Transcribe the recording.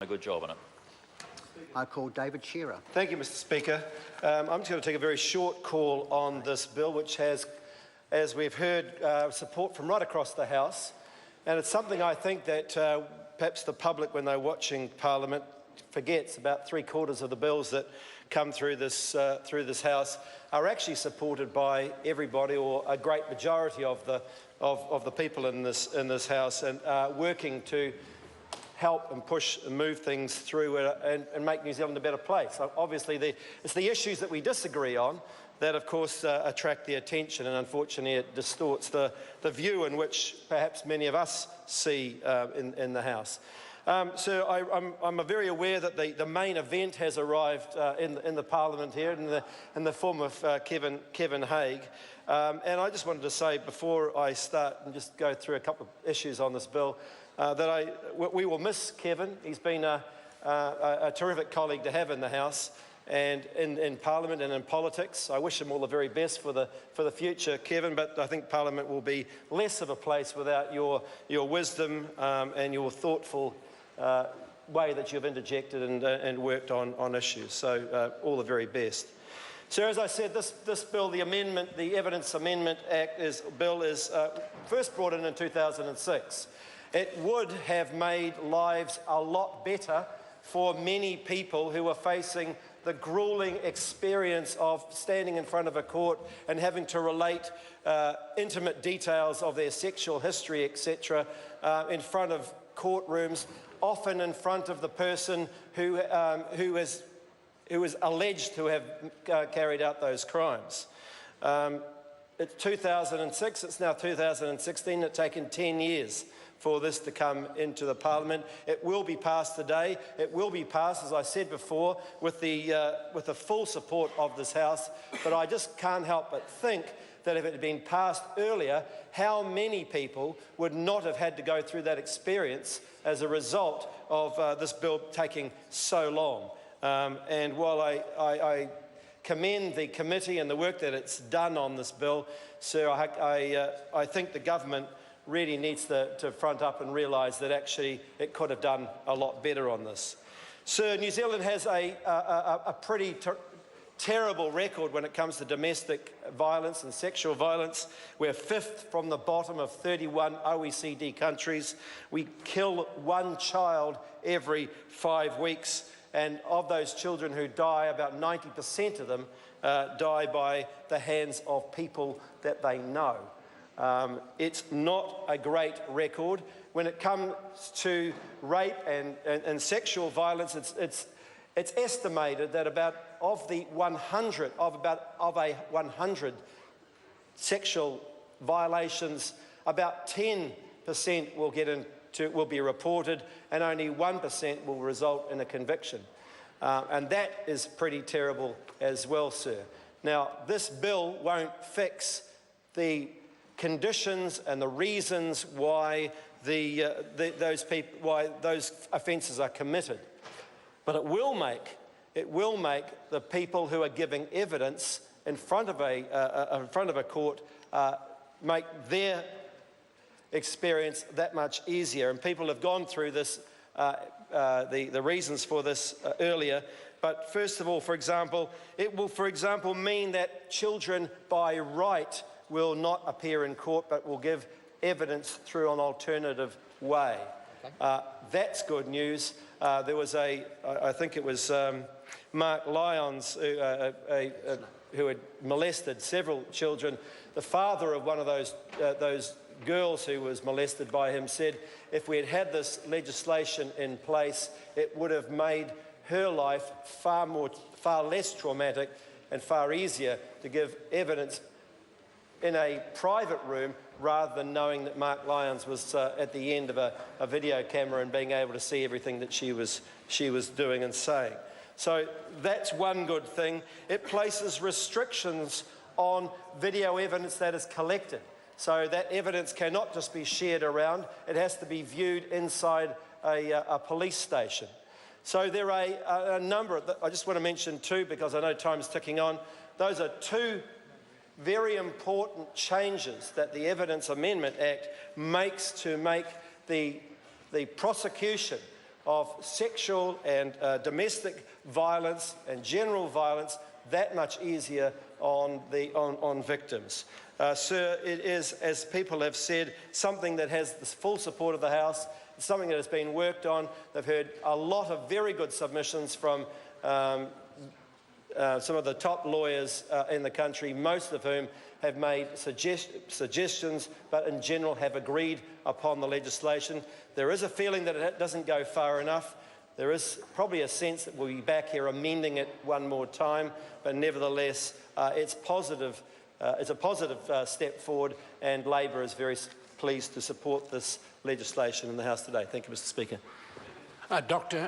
a good job on it. I call David Shearer. Thank you, Mr Speaker. I'm just going to take a very short call on this bill, which has, as we've heard, support from right across the House. And it's something I think that perhaps the public, when they're watching Parliament, forgets. About 3/4 of the bills that come through this House are actually supported by everybody, or a great majority of the people in this House, and working to help and push and move things through and make New Zealand a better place. Obviously, it's the issues that we disagree on that, of course, attract the attention, and unfortunately it distorts the view in which perhaps many of us see in the House. So I'm very aware that the main event has arrived in the Parliament here in the form of Kevin Haigh. And I just wanted to say, before I start and just go through a couple of issues on this bill, that we will miss Kevin. He's been a terrific colleague to have in the House and in Parliament and in politics. I wish him all the very best for the future, Kevin, but I think Parliament will be less of a place without your wisdom and your thoughtful way that you've interjected and worked on issues. So all the very best. So, as I said, this bill, the Evidence Amendment Bill is first brought in 2006. It would have made lives a lot better for many people who are facing the gruelling experience of standing in front of a court and having to relate intimate details of their sexual history, etc., in front of courtrooms, often in front of the person who is alleged to have carried out those crimes. It's 2006, it's now 2016, it's taken 10 years for this to come into the Parliament. It will be passed today. It will be passed, as I said before, with the full support of this House. But I just can't help but think that if it had been passed earlier, how many people would not have had to go through that experience as a result of this bill taking so long. And while I commend the committee and the work that it's done on this bill, sir, I think the government really needs to front up and realise that actually it could have done a lot better on this. Sir, New Zealand has a pretty terrible record when it comes to domestic violence and sexual violence. We're 5th from the bottom of 31 OECD countries. We kill one child every 5 weeks. And of those children who die, about 90% of them die by the hands of people that they know. It's not a great record. When it comes to rape and sexual violence, it's estimated that about of a 100 sexual violations, about 10% will be reported, and only 1% will result in a conviction. And that is pretty terrible as well, sir. Now, this bill won't fix the conditions and the reasons why those offences are committed, but it will make the people who are giving evidence in front of a court make their experience that much easier. And people have gone through this, the reasons for this earlier. But first of all, for example, it will, mean that children by right will not appear in court, but will give evidence through an alternative way. Okay. That's good news. There was I think it was Mark Lyons who had molested several children. The father of one of those girls who was molested by him said, if we had had this legislation in place, it would have made her life far less traumatic and far easier to give evidence in a private room, rather than knowing that Mark Lyons was at the end of a video camera and being able to see everything that she was doing and saying. So that's one good thing. It places restrictions on video evidence that is collected. So that evidence cannot just be shared around, it has to be viewed inside a police station. So there are a number I just want to mention two, because I know time's ticking on. Those are two very important changes that the Evidence Amendment Act makes to make the prosecution of sexual and domestic violence and general violence that much easier on victims. Sir, it is, as people have said, something that has the full support of the House. It's something that has been worked on. They've heard a lot of very good submissions from some of the top lawyers in the country, most of whom have made suggestions, but in general have agreed upon the legislation. There is a feeling that it doesn't go far enough. There is probably a sense that we'll be back here amending it one more time, but nevertheless, it's positive. It's a positive step forward, and Labor is very pleased to support this legislation in the House today. Thank you, Mr. Speaker. Dr.